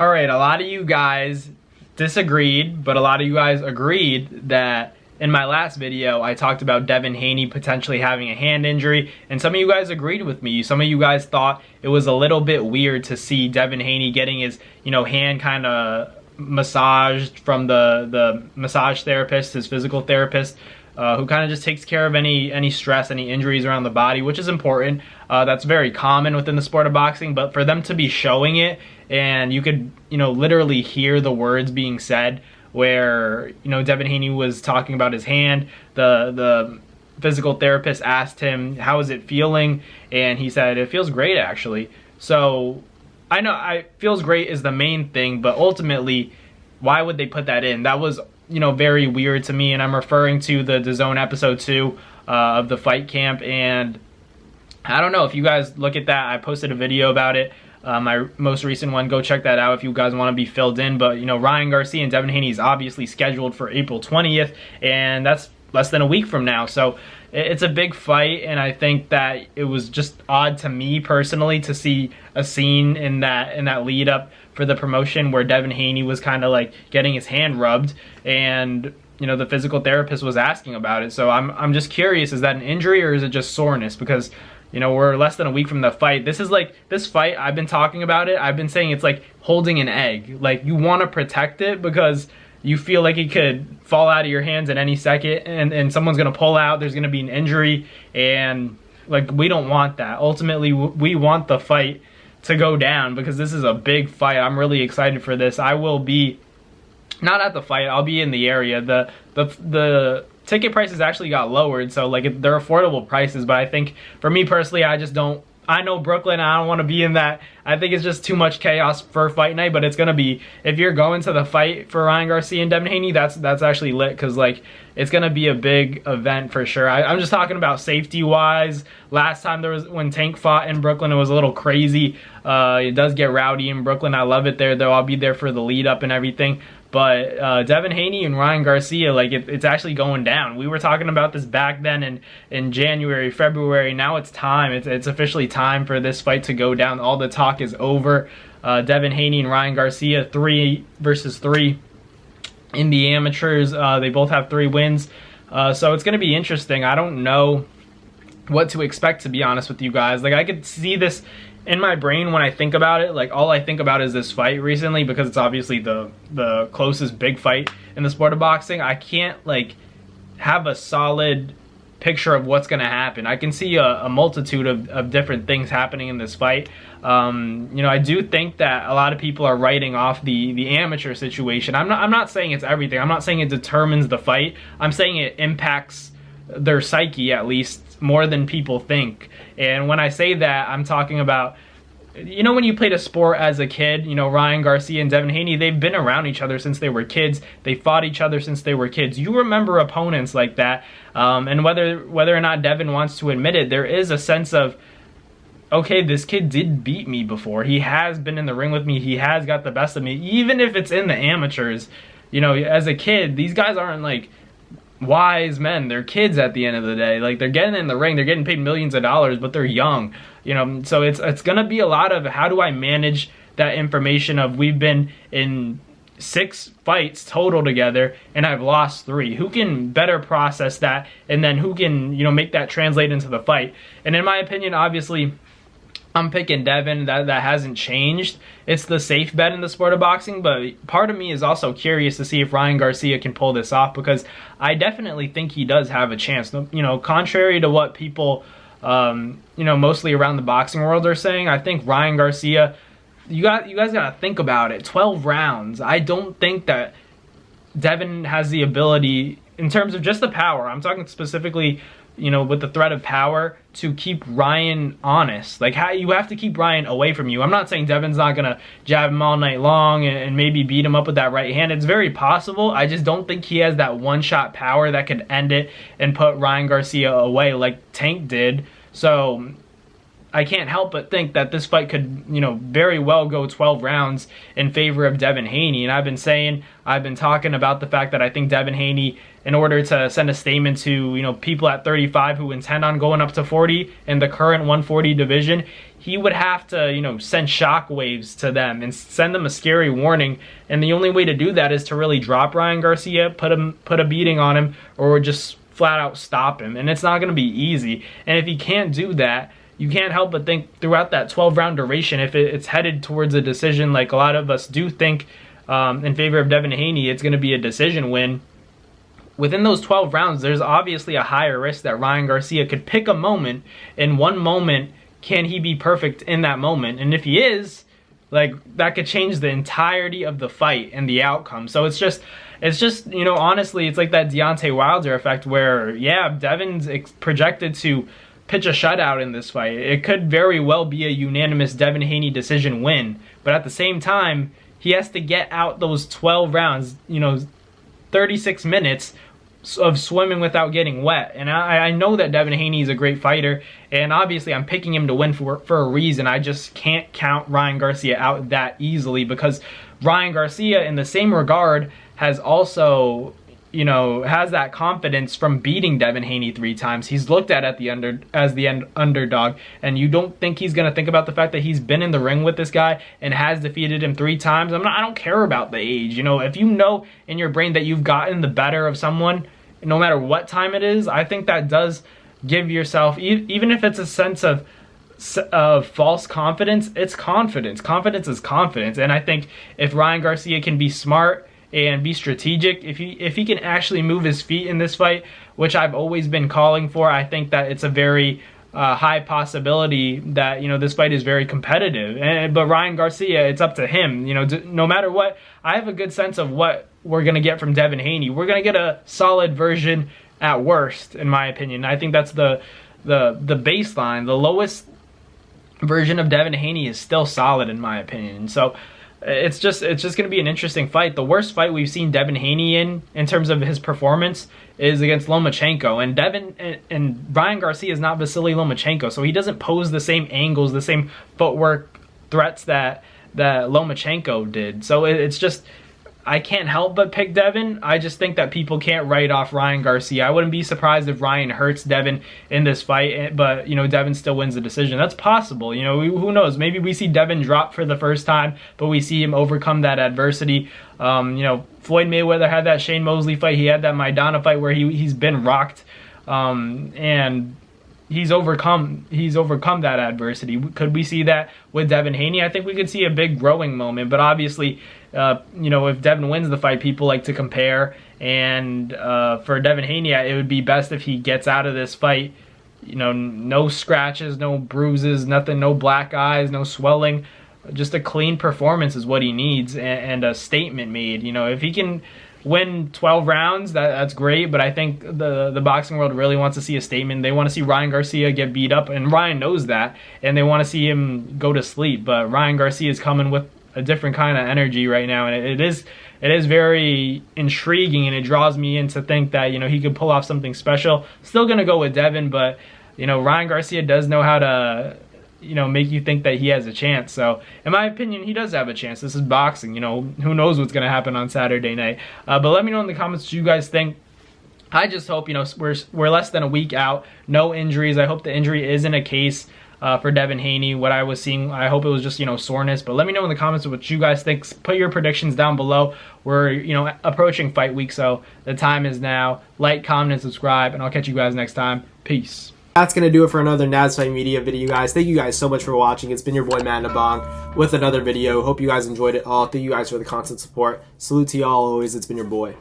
All right, a lot of you guys disagreed, but a lot of you guys agreed that in my last video, I talked about Devin Haney potentially having a hand injury, and some of you guys agreed with me. Some of you guys thought it was a little bit weird to see Devin Haney getting his, hand kind of massaged from the massage therapist, his physical therapist, who kind of just takes care of any stress, any injuries around the body, which is important. That's very common within the sport of boxing, but for them to be showing it, and you could, literally hear the words being said where, Devin Haney was talking about his hand. The physical therapist asked him, how is it feeling? And he said, it feels great, actually. So I know feels great is the main thing, but ultimately, why would they put that in? That was, very weird to me, and I'm referring to the DAZN episode 2 of the fight camp, and I don't know if you guys look at that. I posted a video about it. My most recent one, go check that out if you guys want to be filled in. But, Ryan Garcia and Devin Haney is obviously scheduled for April 20th, and that's less than a week from now. So it's a big fight, and I think that it was just odd to me personally to see a scene in that lead up for the promotion where Devin Haney was kind of like getting his hand rubbed, and the physical therapist was asking about it. So I'm just curious, is that an injury or is it just soreness? Because we're less than a week from the fight. This fight, I've been talking about it. I've been saying it's like holding an egg. Like, you want to protect it because you feel like it could fall out of your hands at any second, and someone's going to pull out, there's going to be an injury, and like, we don't want that. Ultimately, we want the fight to go down because this is a big fight. I'm really excited for this. I will be not at the fight, I'll be in the area. The ticket prices actually got lowered, so like they're affordable prices, but I think for me personally, I know Brooklyn, I don't want to be in that. I think it's just too much chaos for fight night, but it's going to be, if you're going to the fight for Ryan Garcia and Devin Haney, that's actually lit, because like it's going to be a big event for sure. I'm just talking about safety wise. Last time when Tank fought in Brooklyn, it was a little crazy. It does get rowdy in Brooklyn. I love it there though. I'll be there for the lead up and everything. But Devin Haney and Ryan Garcia, like it's actually going down. We were talking about this back then in January, February. Now it's time. It's officially time for this fight to go down. All the talk is over. Devin Haney and Ryan Garcia, 3 versus 3 in the amateurs. They both have 3 wins. So it's going to be interesting. I don't know what to expect, to be honest with you guys. Like, I could see this in my brain when I think about it. Like, all I think about is this fight recently, because it's obviously the closest big fight in the sport of boxing. I can't like have a solid picture of what's going to happen. I can see a multitude of different things happening in this fight. I do think that a lot of people are writing off the amateur situation. I'm not saying it's everything. I'm not saying it determines the fight. I'm saying it impacts their psyche, at least, more than people think. And when I say that, I'm talking about, when you played a sport as a kid, Ryan Garcia and Devin Haney, they've been around each other since they were kids. They fought each other since they were kids. You remember opponents like that. And whether or not Devin wants to admit it, there is a sense of, okay, this kid did beat me before. He has been in the ring with me. He has got the best of me. Even if it's in the amateurs, as a kid, these guys aren't like wise men. They're kids at the end of the day. Like, they're getting in the ring, they're getting paid millions of dollars, but they're young. So it's gonna be a lot of, how do I manage that information of, we've been in 6 fights total together and I've lost 3. Who can better process that, and then who can make that translate into the fight? And in my opinion, obviously, I'm picking Devin. That hasn't changed. It's the safe bet in the sport of boxing, but part of me is also curious to see if Ryan Garcia can pull this off, because I definitely think he does have a chance. Contrary to what people, mostly around the boxing world are saying, I think Ryan Garcia, you guys got to think about it. 12 rounds. I don't think that Devin has the ability, in terms of just the power, I'm talking specifically, with the threat of power, to keep Ryan honest. Like, how you have to keep Ryan away from you. I'm not saying Devin's not gonna jab him all night long and maybe beat him up with that right hand. It's very possible. I just don't think he has that one-shot power that could end it and put Ryan Garcia away like Tank did. So I can't help but think that this fight could, you know, very well go 12 rounds in favor of Devin Haney. And I've been talking about the fact that I think Devin Haney, in order to send a statement to, you know, people at 35 who intend on going up to 40 in the current 140 division, he would have to, you know, send shockwaves to them and send them a scary warning. And the only way to do that is to really drop Ryan Garcia, put a beating on him, or just flat out stop him. And it's not going to be easy. And if he can't do that, you can't help but think throughout that 12-round duration, if it's headed towards a decision, like a lot of us do think in favor of Devin Haney, it's going to be a decision win. Within those 12 rounds, there's obviously a higher risk that Ryan Garcia could pick a moment. In one moment, can he be perfect in that moment? And if he is, like, that could change the entirety of the fight and the outcome. So it's just, you know, honestly, it's like that Deontay Wilder effect where, yeah, Devin's projected to pitch a shutout in this fight. It could very well be a unanimous Devin Haney decision win. But at the same time, he has to get out those 12 rounds, you know, 36 minutes of swimming without getting wet. And I know that Devin Haney is a great fighter, and obviously I'm picking him to win for a reason. I just can't count Ryan Garcia out that easily, because Ryan Garcia, in the same regard, has also, you know, has that confidence from beating Devin Haney 3 times. He's looked at as the underdog, and you don't think he's going to think about the fact that he's been in the ring with this guy and has defeated him 3 times. I don't care about the age. You know, if you know in your brain that you've gotten the better of someone, no matter what time it is, I think that does give yourself, even if it's a sense of false confidence, it's confidence. Confidence is confidence. And I think if Ryan Garcia can be smart and be strategic, if he can actually move his feet in this fight, which I've always been calling for, I think that it's a very high possibility that, you know, this fight is very competitive. But Ryan Garcia, it's up to him. You know, no matter what, I have a good sense of what we're going to get from Devin Haney. We're going to get a solid version at worst, in my opinion. I think that's the baseline. The lowest version of Devin Haney is still solid, in my opinion. So it's just going to be an interesting fight. The worst fight we've seen Devin Haney in terms of his performance is against Lomachenko. And Ryan Garcia is not Vasily Lomachenko, so he doesn't pose the same angles, the same footwork threats that Lomachenko did. So it's just, I can't help but pick Devin. I just think that people can't write off Ryan Garcia. I wouldn't be surprised if Ryan hurts Devin in this fight, but, you know, Devin still wins the decision. That's possible. You know, who knows? Maybe we see Devin drop for the first time, but we see him overcome that adversity. You know, Floyd Mayweather had that Shane Mosley fight. He had that Maidana fight where he's been rocked, and he's overcome that adversity. Could we see that with Devin Haney? I think we could see a big growing moment, but obviously, you know, if Devin wins the fight, people like to compare, and for Devin Haney, it would be best if he gets out of this fight, you know, no scratches, no bruises, nothing, no black eyes, no swelling. Just a clean performance is what he needs, and a statement made. You know, if he can win 12 rounds, that's great, but I think the boxing world really wants to see a statement. They want to see Ryan Garcia get beat up, and Ryan knows that, and they want to see him go to sleep. But Ryan Garcia is coming with a different kind of energy right now, and it is very intriguing, and it draws me in to think that, you know, he could pull off something special. Still gonna go with Devin, but, you know, Ryan Garcia does know how to, you know, make you think that he has a chance. So in my opinion, he does have a chance. This is boxing. You know, who knows what's going to happen on Saturday night. But let me know in the comments what you guys think. I just hope, you know, we're less than a week out, no injuries. I hope the injury isn't a case for Devin Haney. What I was seeing, I hope it was just, you know, soreness. But let me know in the comments what you guys think. Put your predictions down below. We're, you know, approaching fight week, so the time is now. Like, comment, and subscribe, and I'll catch you guys next time. Peace. That's going to do it for another NASFight Media video, guys. Thank you guys so much for watching. It's been your boy, Matt Nabong, with another video. Hope you guys enjoyed it all. Thank you guys for the constant support. Salute to y'all always. It's been your boy.